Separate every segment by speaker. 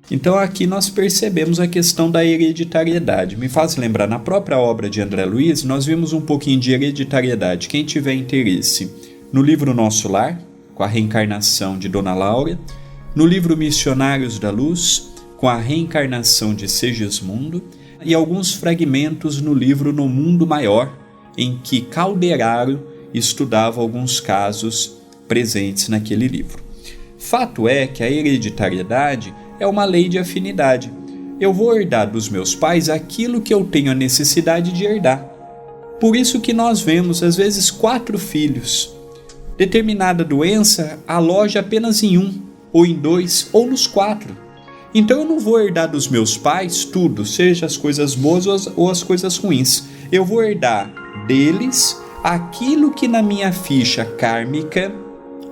Speaker 1: Então aqui nós percebemos a questão da hereditariedade. Me faz lembrar, na própria obra de André Luiz, nós vimos um pouquinho de hereditariedade. Quem tiver interesse, no livro Nosso Lar, com a reencarnação de Dona Laura, no livro Missionários da Luz, com a reencarnação de Segismundo, e alguns fragmentos no livro No Mundo Maior, em que Calderaro estudava alguns casos presentes naquele livro. Fato é que a hereditariedade é uma lei de afinidade. Eu vou herdar dos meus pais aquilo que eu tenho a necessidade de herdar. Por isso que nós vemos, às vezes, 4 filhos. Determinada doença aloja apenas em 1, ou em 2, ou nos 4. Então eu não vou herdar dos meus pais tudo, seja as coisas boas ou as coisas ruins. Eu vou herdar deles aquilo que na minha ficha kármica,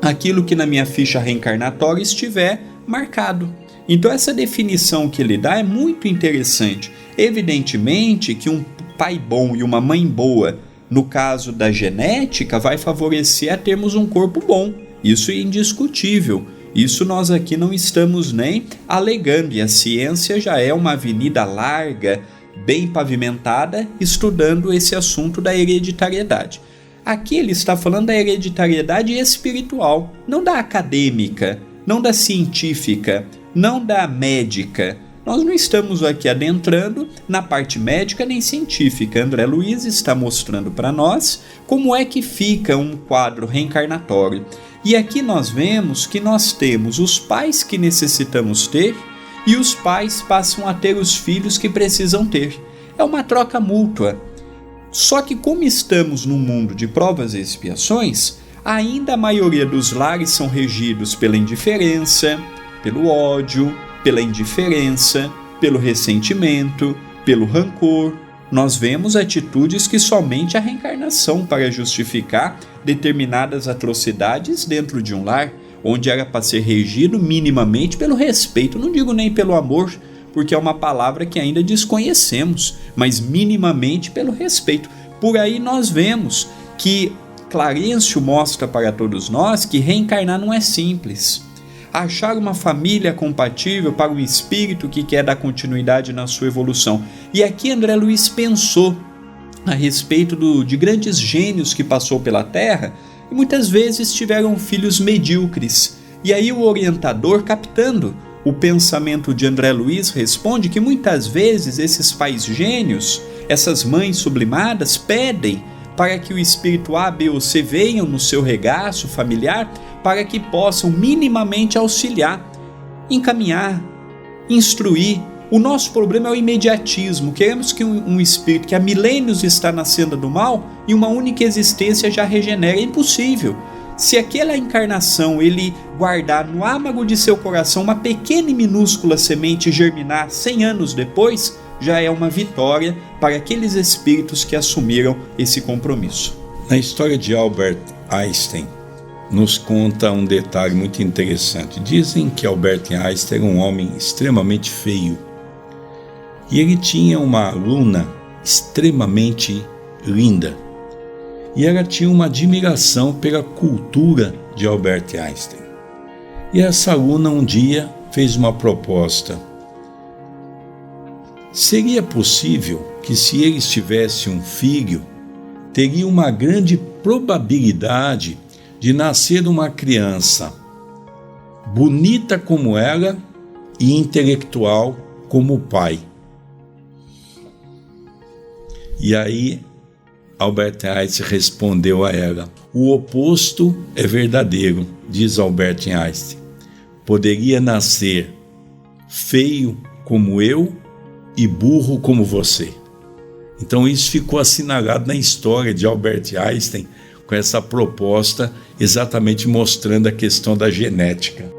Speaker 1: aquilo que na minha ficha reencarnatória estiver marcado. Então essa definição que ele dá é muito interessante. Evidentemente que um pai bom e uma mãe boa, no caso da genética, vai favorecer a termos um corpo bom. Isso é indiscutível. Isso nós aqui não estamos nem alegando, e a ciência já é uma avenida larga, bem pavimentada, estudando esse assunto da hereditariedade. Aqui ele está falando da hereditariedade espiritual, não da acadêmica, não da científica, não da médica. Nós não estamos aqui adentrando na parte médica nem científica. André Luiz está mostrando para nós como é que fica um quadro reencarnatório. E aqui nós vemos que nós temos os pais que necessitamos ter e os pais passam a ter os filhos que precisam ter. É uma troca mútua. Só que como estamos num mundo de provas e expiações, ainda a maioria dos lares são regidos pela indiferença, pelo ódio, pela indiferença, pelo ressentimento, pelo rancor. Nós vemos atitudes que somente a reencarnação para justificar determinadas atrocidades dentro de um lar, onde era para ser regido minimamente pelo respeito, não digo nem pelo amor, porque é uma palavra que ainda desconhecemos, mas minimamente pelo respeito. Por aí nós vemos que Clarencio mostra para todos nós que reencarnar não é simples. Achar uma família compatível para um espírito que quer dar continuidade na sua evolução. E aqui André Luiz pensou a respeito de grandes gênios que passou pela Terra e muitas vezes tiveram filhos medíocres. E aí o orientador, captando o pensamento de André Luiz, responde que muitas vezes esses pais gênios, essas mães sublimadas, pedem para que o espírito A, B ou C venham no seu regaço familiar para que possam minimamente auxiliar, encaminhar, instruir. O nosso problema é o imediatismo. Queremos que um espírito que há milênios está na senda do mal, em uma única existência já regenere. É impossível. Se aquela encarnação ele guardar no âmago de seu coração uma pequena e minúscula semente germinar 100 anos depois, já é uma vitória para aqueles espíritos que assumiram esse compromisso.
Speaker 2: Na história de Albert Einstein, nos conta um detalhe muito interessante. Dizem que Albert Einstein era um homem extremamente feio. E ele tinha uma aluna extremamente linda. E ela tinha uma admiração pela cultura de Albert Einstein. E essa aluna um dia fez uma proposta. Seria possível que, se eles tivessem um filho, teria uma grande probabilidade de nascer uma criança bonita como ela e intelectual como o pai. E aí Albert Einstein respondeu a ela: o oposto é verdadeiro, diz Albert Einstein. Poderia nascer feio como eu e burro como você. Então isso ficou assinalado na história de Albert Einstein, com essa proposta exatamente mostrando a questão da genética.